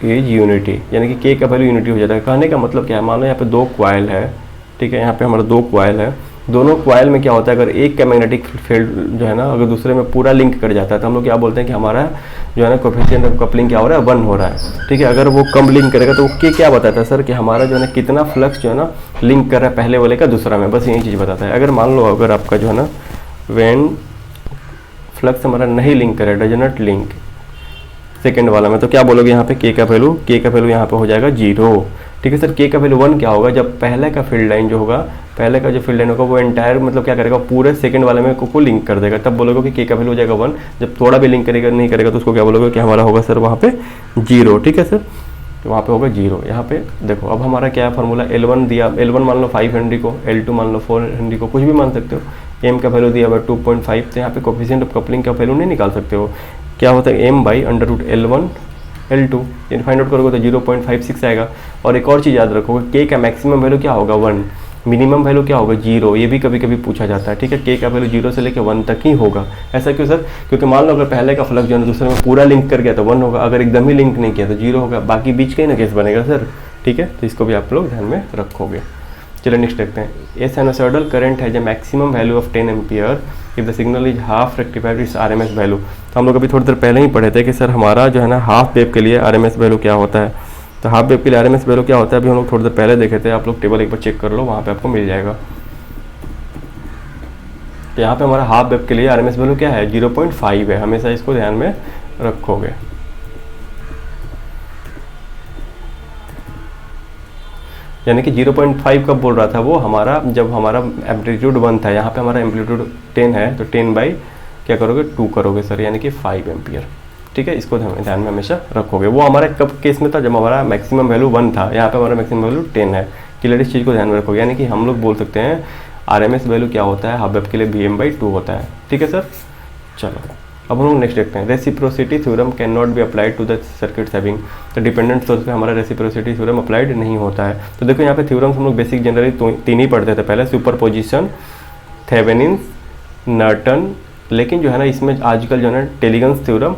is unity, यानी कि के का वैल्यू यूनिटी हो जाता है। कहने का मतलब क्या है, मान लो यहाँ पे दो क्वाइल है, ठीक है, यहाँ पे हमारा दो क्वाइल है, दोनों क्वाइल में क्या होता है, अगर एक का मैग्नेटिक फील्ड जो है ना अगर दूसरे में पूरा लिंक कर जाता है तो हम लोग क्या बोलते हैं कि हमारा जो है ना कोएफिशिएंट ऑफ कपलिंग क्या हो रहा है, 1 हो रहा है, ठीक है। अगर वो कम लिंक करेगा तो के क्या बताता है सर कि हमारा जो है ना कितना फ्लक्स जो है ना लिंक कर रहा है पहले वाले का दूसरा में, बस यही चीज़ बताता है। अगर मान लो अगर आपका जो है ना व्हेन फ्लक्स हमारा नहीं लिंक करे, डज नॉट लिंक सेकेंड वाला में, तो क्या बोलोगे यहाँ पे के का वैल्यू यहाँ पे हो जाएगा 0, ठीक है सर। के का वैल्यू 1 क्या होगा, जब पहले का फील्ड लाइन जो होगा, पहले का जो फील्ड लाइन होगा वो एंटायर मतलब क्या करेगा, पूरे सेकंड वाले में को लिंक कर देगा, तब बोलोगे कि के का वैल्यू हो जाएगा 1। जब थोड़ा भी लिंक करेगा नहीं करेगा तो उसको क्या बोलोगे कि हमारा होगा सर वहाँ पे 0, ठीक है सर, तो वहाँ पे होगा 0। यहाँ पे देखो अब हमारा क्या फार्मूला, L1 दिया, L1 मान लो 5 हेनरी को, L2 मान लो 4 हेनरी को, कुछ भी मान सकते हो। m का वैल्यू दिया हुआ 2.5, तो यहाँ पे कोएफिशिएंट ऑफ कपलिंग का वैल्यू नहीं निकाल सकते हो, क्या होता है m by under root L1 L2, यानी फाइंड आउट करोगे तो 0.56 आएगा। और एक और चीज़ याद रखोगे, के का मैक्सिमम वैल्यू क्या होगा 1, मिनिमम वैल्यू क्या होगा 0, ये भी कभी कभी पूछा जाता है, ठीक है। के का वैल्यू 0 से लेकर 1 तक ही होगा। ऐसा क्यों सर, क्योंकि मान लो अगर पहले का फ्लक्स जो है दूसरे में पूरा लिंक कर गया तो 1 होगा, अगर एकदम ही लिंक नहीं किया तो 0 होगा, बाकी बीच का ही ना केस बनेगा सर, ठीक है। तो इसको भी आप लोग ध्यान में रखोगे। चलिए नेक्स्ट देखते हैं। ए साइनसॉइडल करंट है जो maximum value of 10 ampere if the signal is half rectified is RMS value. तो हम लोग अभी थोड़ी देर पहले ही पढ़े थे कि सर हमारा जो है ना हाफ वेव के लिए RMS वैल्यू क्या होता है। तो हाफ वेव के लिए RMS वैल्यू क्या होता है अभी हम लोग थोड़ी देर पहले देखे थे, आप लोग टेबल एक बार चेक कर लो, वहाँ पे आपको मिल जाएगा। तो यहाँ पे हमारा हाफ वेव के लिए RMS वैल्यू क्या है, 0.5 है, हमेशा इसको ध्यान में रखोगे। यानी कि 0.5 कब बोल रहा था वो, हमारा जब हमारा एम्पलीट्यूड 1 था, यहाँ पे हमारा एम्पलीट्यूड 10 है, तो 10 बाई क्या करोगे 2 करोगे सर, यानी कि 5 एम्पियर, ठीक है। इसको ध्यान में हमेशा रखोगे। वो हमारा कब केस में था, जब हमारा मैक्सिमम वैल्यू 1 था, यहाँ पे हमारा मैक्सिमम वैल्यू 10 है। क्लियर, इस चीज़ को ध्यान में रखोगे। यानी कि हम लोग बोल सकते हैं RMS वैल्यू क्या होता है, हाफ वेव के लिए Vm/2 होता है, ठीक है सर। चलो अब हम लोग नेक्स्ट देखते हैं। Reciprocity theorem can not be applied to the circuits having, तो डिपेंडेंट सोर्स पे हमारा रेसिप्रोसिटी थ्योरम अप्लाइड नहीं होता है। तो देखो यहाँ पे थ्योरम्स हम लोग बेसिक जनरली 3 ही पढ़ते थे पहले, सुपरपोजिशन, थेवेनिन्स, नॉर्टन, लेकिन जो है ना इसमें आजकल जो है ना टेलीगन्स थ्योरम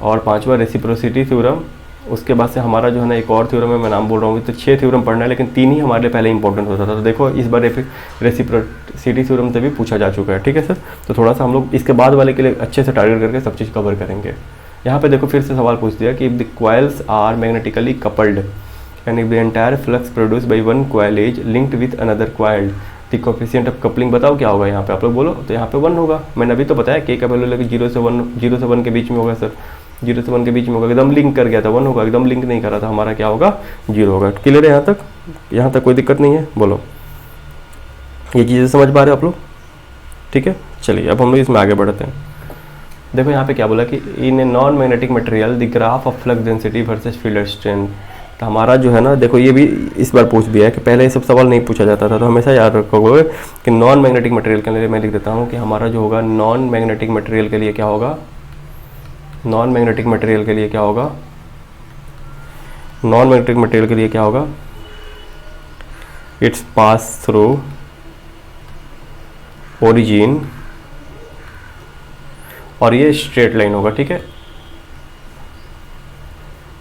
और 5वां रेसिप्रोसिटी थ्योरम, उसके बाद से हमारा जो है ना एक और थ्योरम है, मैं नाम बोल रहा हूँ, तो 6 थ्योरम पढ़ना है, लेकिन 3 ही हमारे लिए पहले इंपॉर्टेंट होता था। तो देखो इस बार रेसिप्रोसिटी थ्योरम से भी पूछा जा चुका है, ठीक है सर। तो थोड़ा सा हम लोग इसके बाद वाले के लिए अच्छे से टारगेट करके सब चीज़ कवर करेंगे। यहाँ पे देखो फिर से सवाल पूछ दिया कि if the coils are magnetically coupled यानी the entire flux produce by one coil is linked with another coil, the coefficient of coupling बताओ क्या होगा यहाँ पे, आप लोग बोलो। तो यहाँ पे 1 होगा, मैंने अभी तो बताया के का वैल्यू लेके 0 से 1 के बीच में होगा सर, 0 से 1 के बीच में होगा, एकदम लिंक कर गया था 1 होगा, एकदम लिंक नहीं करा था हमारा क्या होगा 0 होगा। क्लियर है यहाँ तक कोई दिक्कत नहीं है, बोलो ये चीज़ें समझ पा रहे हो आप लोग, ठीक है। चलिए अब हम लोग इसमें आगे बढ़ते हैं। देखो यहाँ पे क्या बोला कि in a non magnetic material the graph of flux density versus field strength. तो हमारा जो है ना, देखो ये भी इस बार पूछ दिया है कि पहले ये सब सवाल नहीं पूछा जाता था, तो हमेशा याद रखोगे कि नॉन मैग्नेटिक मटेरियल के लिए मैं लिख देता हूँ कि हमारा जो होगा नॉन मैग्नेटिक मटेरियल के लिए क्या होगा, नॉन मैग्नेटिक मटेरियल के लिए क्या होगा, नॉन मैग्नेटिक मटेरियल के लिए क्या होगा, इट्स पास थ्रू ओरिजिन और ये स्ट्रेट लाइन होगा, ठीक है,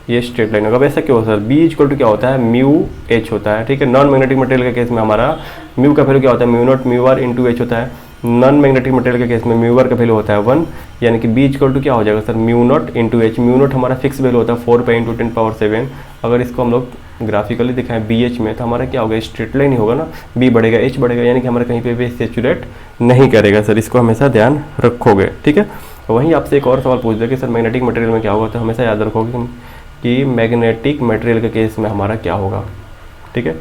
ये स्ट्रेट लाइन होगा। वैसा क्यों सर, बी इक्वल टू क्या होता है म्यू एच होता है, ठीक है। नॉन मैग्नेटिक मटेरियल के केस में हमारा म्यू का वैल्यू क्या होता है mu naught mu R into H होता है। नॉन मैग्नेटिक मटेरियल के केस में म्यू आर का वैल्यू होता है 1, यानी कि बी इक्वल टू क्या हो जाएगा sir mu naught into H. Mu naught हमारा फिक्स वैल्यू होता है 4 पाई इंटू 10⁻⁷। अगर इसको हम लोग ग्राफिकली दिखाएं बी एच में, तो हमारा क्या होगा स्ट्रेट लाइन ही होगा ना, बी बढ़ेगा एच बढ़ेगा, यानी कि हमारा कहीं पे भी सेचुरेट नहीं करेगा सर, इसको हमेशा ध्यान रखोगे, ठीक है। वहीं आपसे एक और सवाल पूछ दिया कि सर मैग्नेटिक मटेरियल में क्या होगा, तो हमेशा याद रखोगे कि मैग्नेटिक मटेरियल के केस में हमारा क्या होगा, ठीक है।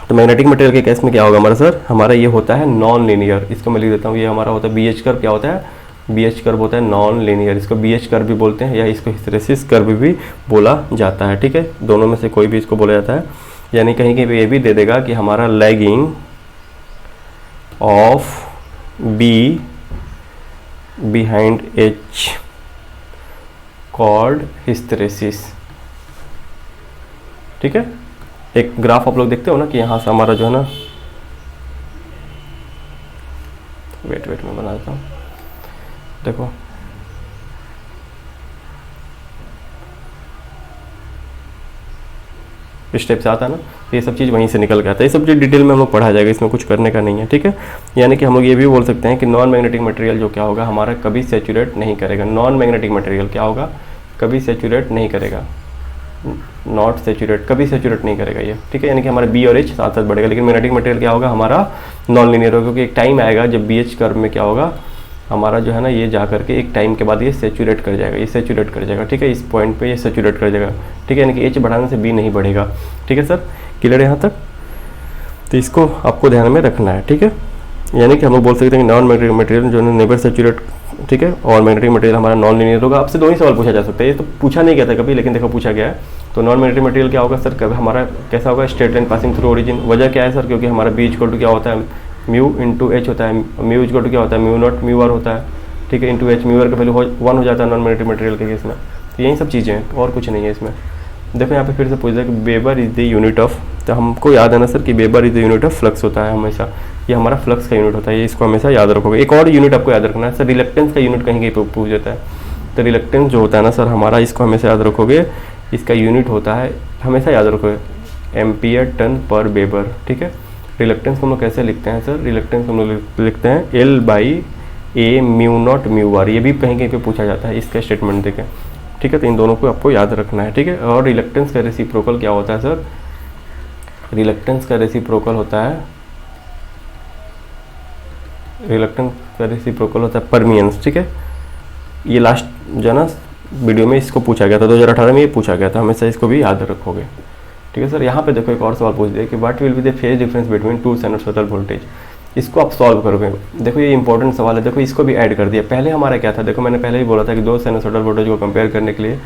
तो मैग्नेटिक मटेरियल के केस में क्या होगा हमारा सर, हमारा ये होता है नॉन लीनियर, इसको मैं लिख देता हूँ, ये हमारा होता है बी एच कर्व, क्या होता है बी एच कर्व होता है नॉन लीनियर, इसको बी एच कर्व भी बोलते हैं या इसको हिस्टैरिसीस कर्व भी बोला जाता है, ठीक है। दोनों में से कोई भी इसको बोला जाता है, यानी कहीं कहीं ये भी दे देगा कि हमारा lagging of be behind H called hysteresis, ठीक है। एक ग्राफ आप लोग देखते हो ना कि यहाँ से हमारा जो है ना, वेट मैं बना देता हूँ, देखो इस टाइप से आता है ना, ये सब चीज़ वहीं से निकल के आता है। ये सब चीज़ डिटेल में हम लोग पढ़ा जाएगा, इसमें कुछ करने का नहीं है, ठीक है। यानी कि हम लोग ये भी बोल सकते हैं कि नॉन मैग्नेटिक मटेरियल जो क्या होगा हमारा कभी सैचुरेट नहीं करेगा। नॉन मैग्नेटिक मटेरियल क्या होगा, कभी सैचुरेट नहीं करेगा, नॉट सैचुरेट, कभी सैचुरेट नहीं करेगा ये, ठीक है। यानी कि हमारा बी और एच साथ साथ बढ़ेगा, लेकिन मैग्नेटिक मटेरियल क्या होगा हमारा नॉन लीनियर होगा, क्योंकि एक टाइम आएगा जब बी एच कर्व में क्या होगा हमारा जो है ना, ये जा करके एक टाइम के बाद ये सैचुरेट कर जाएगा, ये सैचुरेट कर जाएगा, ठीक है। इस पॉइंट पे ये सैचुरेट कर जाएगा, ठीक है। यानी कि एच बढ़ाने से बी नहीं बढ़ेगा, ठीक है सर, क्लियर है यहाँ तक। तो इसको आपको ध्यान में रखना है, ठीक है। यानी कि हम लोग बोल सकते हैं कि नॉन मैग्नेटिक मटेरियल जो है नेवर सैचुरेट, ठीक है, और मैग्नेटिक मटेरियल हमारा नॉन लीनियर होगा। आपसे दो ही सवाल पूछा जा सकता है, ये तो पूछा नहीं गया था कभी, लेकिन देखो पूछा गया है। तो नॉन मैग्नेटिक मटेरियल क्या होगा सर, कभी हमारा कैसा होगा straight line passing through origin. वजह क्या है सर, क्योंकि हमारा बी इक्वल टू क्या होता है म्यू इंटू एच होता है, म्यू इक्वल टू क्या होता है म्यू नॉट म्यू आर होता है, ठीक है, इंटू एच। म्यू आर का वैल्यू 1 हो जाता है नॉन मैग्नेटिक मटेरियल के केस में। तो यही सब चीज़ें हैं और कुछ नहीं है इसमें। देखो यहाँ पे फिर से पूछ दिया कि weber is the unit of, तो हमको याद है ना सर कि weber is the unit of flux होता है हमेशा, ये हमारा फ्लक्स का यूनिट होता है, ये इसको हमेशा याद रखोगे। एक और यूनिट आपको याद रखना है सर, रिलक्टेंस का यूनिट कहीं कहीं पूछ देता है। तो रिलक्टेंस जो होता है ना सर हमारा, इसको हमेशा याद रखोगे, इसका यूनिट होता है, हमेशा याद रखोगे एम्पियर टन पर वेबर, ठीक है। रिलक्टेंस को हम लोग कैसे लिखते हैं सर, रिलक्टेंस हम लोग लिखते हैं L/A mu naught mu are, ये भी कहीं कहीं पे पूछा जाता है, इसका स्टेटमेंट देखें, ठीक है। तो इन दोनों को आपको याद रखना है, ठीक है। और रिलक्टेंस का रेसिप्रोकल क्या होता है सर, रिलक्टेंस का रेसिप्रोकल होता है, रिलक्टेंस का रेसिप्रोकल होता है परमियंस, ठीक है। ये लास्ट जो है ना वीडियो में इसको पूछा गया था, 2018 में ये पूछा गया था, हमेशा इसको भी याद रखोगे, ठीक है सर। यहाँ पे देखो एक और सवाल पूछ दिया कि what will be the phase difference between two sinusoidal voltage. इसको आप सॉल्व करोगे, देखो ये इंपॉर्टेंट सवाल है, देखो इसको भी ऐड कर दिया। पहले हमारा क्या था, देखो मैंने पहले ही बोला था कि दो साइनसॉइडल वोल्टेज को कंपेयर करने के लिए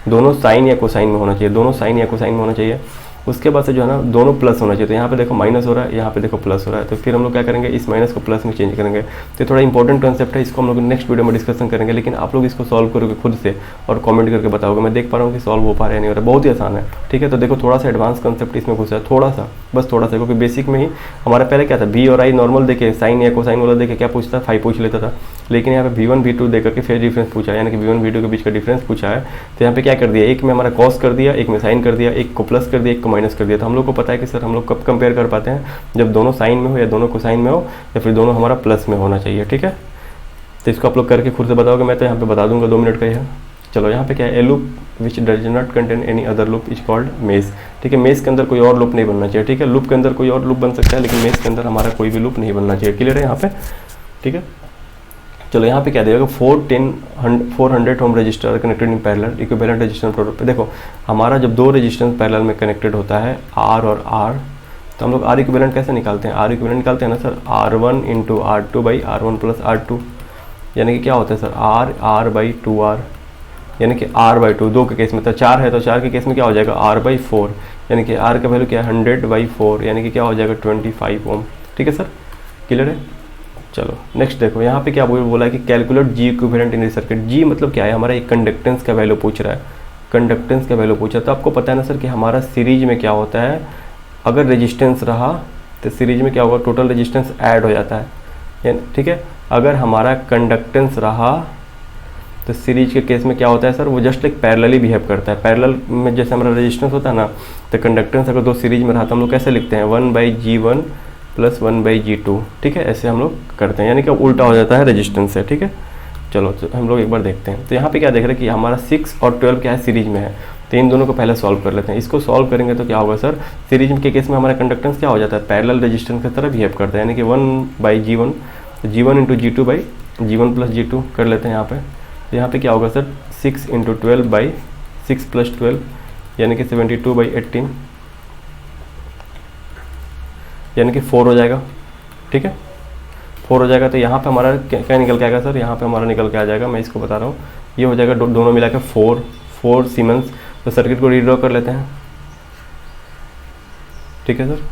दोनों साइन या कोसाइन में होना चाहिए, दोनों साइन या कोसाइन में होना चाहिए। उसके बाद से जो है ना दोनों प्लस होना चाहिए। तो यहाँ पे देखो माइनस हो रहा है, यहाँ पे देखो प्लस हो रहा है, तो फिर हम लोग क्या करेंगे, इस माइनस को प्लस में चेंज करेंगे। तो थोड़ा इंपॉर्टेंट कॉन्सेप्ट है, इसको हम लोग नेक्स्ट वीडियो में डिस्कशन करेंगे, लेकिन आप लोग इसको सॉल्व करोगे खुद से और कमेंट करके बताओगे। मैं देख पा रहा हूँ कि सॉल्व हो पा रहा है नहीं हो रहा, बहुत ही आसान है, ठीक है। तो देखो थोड़ा सा एडवांस कॉन्सेप्ट इसमें घुसा है, थोड़ा सा, बस थोड़ा सा, क्योंकि बेसिक में ही हमारा पहले क्या था, बी और आई नॉर्मल देखे, साइन या कोसाइन वाला देखे क्या पूछता है, 5 पूछ लेता था। लेकिन यहाँ पे V1 V2 देकर के फेज डिफरेंस पूछा है, यानी कि V1 V2 के बीच का डिफरेंस पूछा है। तो यहाँ पे क्या कर दिया, एक में हमारा कॉस कर दिया, एक में साइन कर दिया, एक को प्लस कर दिया, एक को माइनस कर दिया। तो हम लोग को पता है कि सर हम लोग कब कंपेयर कर पाते हैं, जब दोनों साइन में हो या दोनों कोसाइन में हो या फिर दोनों हमारा प्लस में होना चाहिए, ठीक है। तो इसको आप लोग करके खुद से बताओगे, मैं तो यहाँ पे बता दूंगा 2 मिनट का ही है, चलो यहाँ पे क्या है, ए loop which does not contain any other loop is called मेज। ठीक है, मेज के अंदर कोई और लूप नहीं बनना चाहिए। ठीक है, लूप के अंदर कोई और लूप बन सकता है, लेकिन मेज के अंदर हमारा कोई भी लूप नहीं बनना चाहिए। क्लियर है यहाँ पे? ठीक है, चलो यहाँ पे क्या देगा, 400 home register connected in parallel equivalent resistance product पे। देखो हमारा जब दो रेजिस्टेंस पैरेलल में कनेक्टेड होता है R और R, तो हम लोग R इक्विवेलेंट कैसे निकालते हैं? R इक्विवेलेंट निकालते हैं ना sir, R1 into R2 by R1 plus R2, यानी कि क्या होता है सर, R बाई 2R, यानी कि R बाई 2। दो के केस में तो 4 है, तो 4 के केस में क्या हो जाएगा, R बाई 4, यानी कि R का वैल्यू क्या है 100 बाई 4, यानी कि क्या हो जाएगा 25 ओम। ठीक है सर, क्लियर है? चलो नेक्स्ट देखो, यहाँ पे क्या बोला है कि calculate G equivalent in circuit. G मतलब क्या है, हमारा एक कंडक्टेंस का वैल्यू पूछ रहा है, कंडक्टेंस का वैल्यू पूछ रहा है। तो आपको पता है ना सर कि हमारा सीरीज में क्या होता है, अगर रेजिस्टेंस रहा तो सीरीज में क्या होगा, टोटल रेजिस्टेंस ऐड हो जाता है। ठीक है, अगर हमारा कंडक्टेंस रहा तो सीरीज के केस में क्या होता है सर, वो जस्ट एक पैरेलली बिहेव करता है। पैरेलल में जैसे हमारा रेजिस्टेंस होता है ना, तो कंडक्टेंस अगर दो सीरीज में रहा तो हम लोग कैसे लिखते हैं, 1/G1 प्लस 1/G2। ठीक है, ऐसे हम लोग करते हैं, यानी कि उल्टा हो जाता है रेजिस्टेंस से। ठीक है, चलो तो हम लोग एक बार देखते हैं। तो यहाँ पे क्या देख रहे हैं कि हमारा 6 और 12 क्या है, सीरीज में है। तो इन दोनों को पहले सॉल्व कर लेते हैं। इसको सॉल्व करेंगे तो क्या होगा सर, सीरीज के केस में हमारा कंडक्टेंस क्या हो जाता है, पैरेलल रेजिस्टेंस की तरह बिहेव करता है, यानी कि 1/G1, G1 into G2 by G1 plus G2 कर लेते हैं यहाँ पे। तो यहाँ पे क्या होगा सर, 6 इंटू 12 बाई 6 प्लस 12, यानी कि 72/18, यानी कि 4 हो जाएगा। ठीक है, 4 हो जाएगा। तो यहाँ पे हमारा क्या निकल के आएगा सर, यहाँ पे हमारा निकल के आ जाएगा, मैं इसको बता रहा हूँ, ये हो जाएगा दोनों मिला के 4 सीमेंस। तो सर्किट को रीड्रॉ कर लेते हैं। ठीक है सर,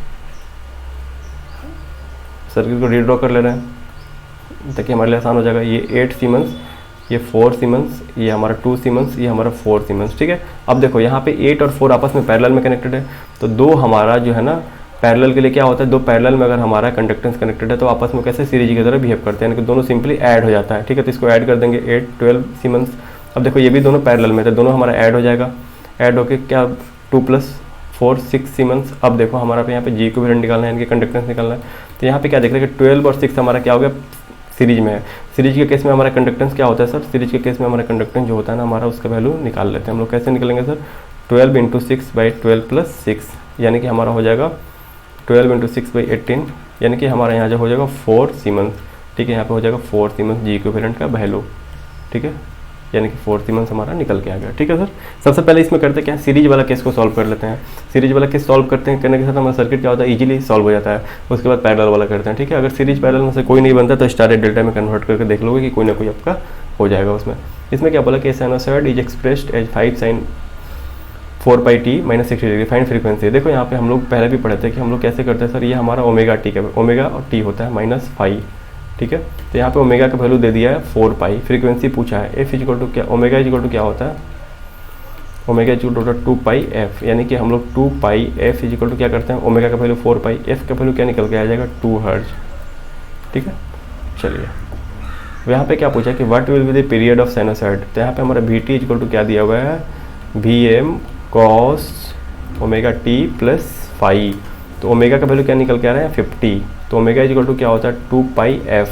सर्किट को रीड्रॉ कर ले रहे हैं ताकि हमारे लिए आसान हो जाएगा। ये 8 सीमेंस, ये 4 सीमेंस, ये हमारा 2 सीमेंस, ये हमारा 4 सीमेंस। ठीक है, अब देखो यहाँ पे 8 और 4 आपस में पैरेलल में कनेक्टेड है, तो दो हमारा जो है ना पैरेलल के लिए क्या होता है, दो पैरेलल में अगर हमारा कंडक्टेंस कनेक्टेड है तो आपस में कैसे सीरीज की तरह बिहेव करते हैं, यानी कि दोनों सिंपली ऐड हो जाता है। ठीक है, तो इसको ऐड कर देंगे 8 12 सीमेंस। अब देखो ये भी दोनों पैरेलल में थे, दोनों हमारा ऐड हो जाएगा, ऐड होके क्या 2 + 4 6 सीमेंस। अब देखो हमारा पे यहाँ पे जी इक्विवेलेंट निकालना है, इनके कंडक्टेंस निकालना है। तो यहाँ पे क्या देख रहे हैं कि 12 और 6 हमारा क्या हो गया, सीरीज में है। सीरीज के केस में हमारा कंडक्टेंस क्या होता है सर, सीरीज के केस में हमारा कंडक्टेंस जो होता है ना हमारा, उसका वैल्यू निकाल लेते हैं हम लोग। कैसे निकलेंगे सर, 12 इंटू 6/12 + 6, यानी कि हमारा हो जाएगा 12 इंटू 6/18, यानी कि हमारा यहाँ जो हो जाएगा 4 सीमेंस। ठीक है, यहाँ पे हो जाएगा 4 सीमेंस जी इक्विवेलेंट का वैल्यू। ठीक है, यानी कि 4 सीमेंस हमारा निकल के आ गया। ठीक है सर, सबसे पहले इसमें करते क्या है, सीरीज वाला केस को सॉल्व कर लेते हैं। सीरीज वाला केस सॉल्व करते हैं, करने के साथ हमारा सर्किट क्या होता है, इजीली सॉल्व हो जाता है। उसके बाद पैरेलल वाला करते हैं। ठीक है, अगर सीरीज पैरेलल में से कोई नहीं बनता तो स्टार डेल्टा में कन्वर्ट करके देख लोगे कि कोई ना कोई आपका हो जाएगा उसमें। इसमें क्या बोला कि sinusoid is expressed as 5 sin 4πt - 60 degree find frequency. देखो यहाँ पे हम लोग पहले भी पढ़े थे कि हम लोग कैसे करते हैं सर, ये हमारा ओमेगा टी का, ओमेगा और टी होता है -5। ठीक है, तो यहाँ पे ओमेगा का वैल्यू दे दिया है 4π, फ्रीक्वेंसी पूछा है एफ इक्वल टू क्या, ओमेगा इक्वल टू क्या होता है, ओमेगा इक्वल टू 2πf, यानी कि हम लोग 2πf इक्वल टू क्या करते हैं, ओमेगा का वैल्यू 4π, एफ का वैल्यू क्या निकल के आ जाएगा 2 हर्ट्ज। ठीक है, चलिए यहाँ पे क्या पूछा कि what will be the period of sinusoid. तो यहाँ पे हमारा Vt इक्वल टू क्या दिया हुआ है, Vm cos omega T plus phi. तो ओमेगा का वैल्यू क्या निकल के आ रहा है 50। तो ओमेगा इक्वल टू क्या होता है 2πf।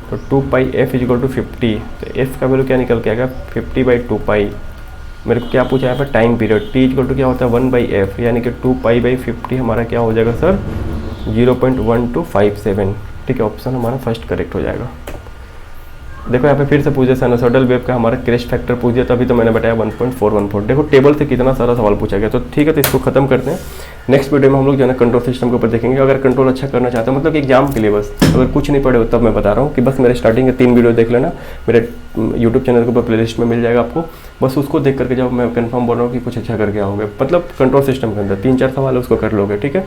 तो 2πf इक्वल टू 50। तो f का वैल्यू क्या निकल के आएगा 50/2π। मेरे को क्या पूछा है यहाँ पर time period, t equal to क्या होता है 1/f, यानी कि 2π/50 हमारा क्या हो जाएगा सर 0.1257। ठीक है, ऑप्शन हमारा फर्स्ट करेक्ट हो जाएगा। देखो यहाँ पे फिर से पूछे साइनसॉइडल वेव का हमारा क्रेस्ट फैक्टर पूछ दिया, तभी तो मैंने बताया 1.414। देखो टेबल से कितना सारा सवाल पूछा गया। तो ठीक है, तो इसको खत्म करते हैं। नेक्स्ट वीडियो में हम लोग जो है ना कंट्रोल सिस्टम के ऊपर देखेंगे। अगर कंट्रोल अच्छा करना चाहते हो, मतलब एग्जाम के लिए बस, अगर कुछ नहीं पढ़े हो तब मैं बता रहा हूँ कि बस मेरे स्टार्टिंग के 3 वीडियो देख लेना, मेरे यूट्यूब चैनल के ऊपर प्लेलिस्ट में मिल जाएगा आपको। बस उसको देख करके जब मैं कंफर्म बोल रहा हूँ कि कुछ अच्छा करके आओगे, मतलब कंट्रोल सिस्टम के अंदर 3-4 सवाल है उसको कर लोगे। ठीक है,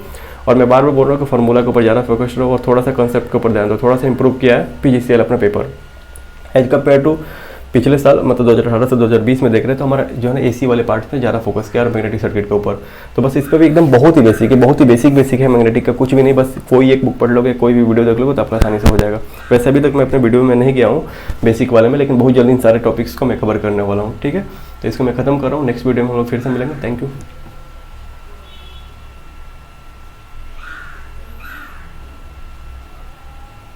और मैं बार बार बोल रहा हूँ कि फॉर्मूला के ऊपर ज़्यादा फोकस रहो और थोड़ा सा कंसेप्ट के ऊपर ध्यान दो। थोड़ा सा इंप्रूव किया है PGCL अपना पेपर एज कम्पेयर टू पिछले साल, मतलब 2018 से 2020 में देख रहे हैं, तो हमारा जो है ना AC वाले पार्ट पे ज़्यादा फोकस किया और मैग्नेटिक सर्किट के ऊपर। तो बस इसका भी एकदम बहुत ही बेसिक है, बहुत ही बेसिक है मैग्नेटिक का, कुछ भी नहीं। बस कोई एक बुक पढ़ लोगे, कोई भी वीडियो देख लोगे तो आपका आसानी से हो जाएगा। वैसे अभी तक मैं अपने वीडियो में नहीं गया हूँ बेसिक वाले में, लेकिन बहुत जल्दी इन सारे टॉपिक्स को मैं कवर करने वाला हूँ। ठीक है, तो इसको मैं खत्म कर रहा हूँ। नेक्स्ट वीडियो में हम लोग फिर से मिलेंगे। Thank you.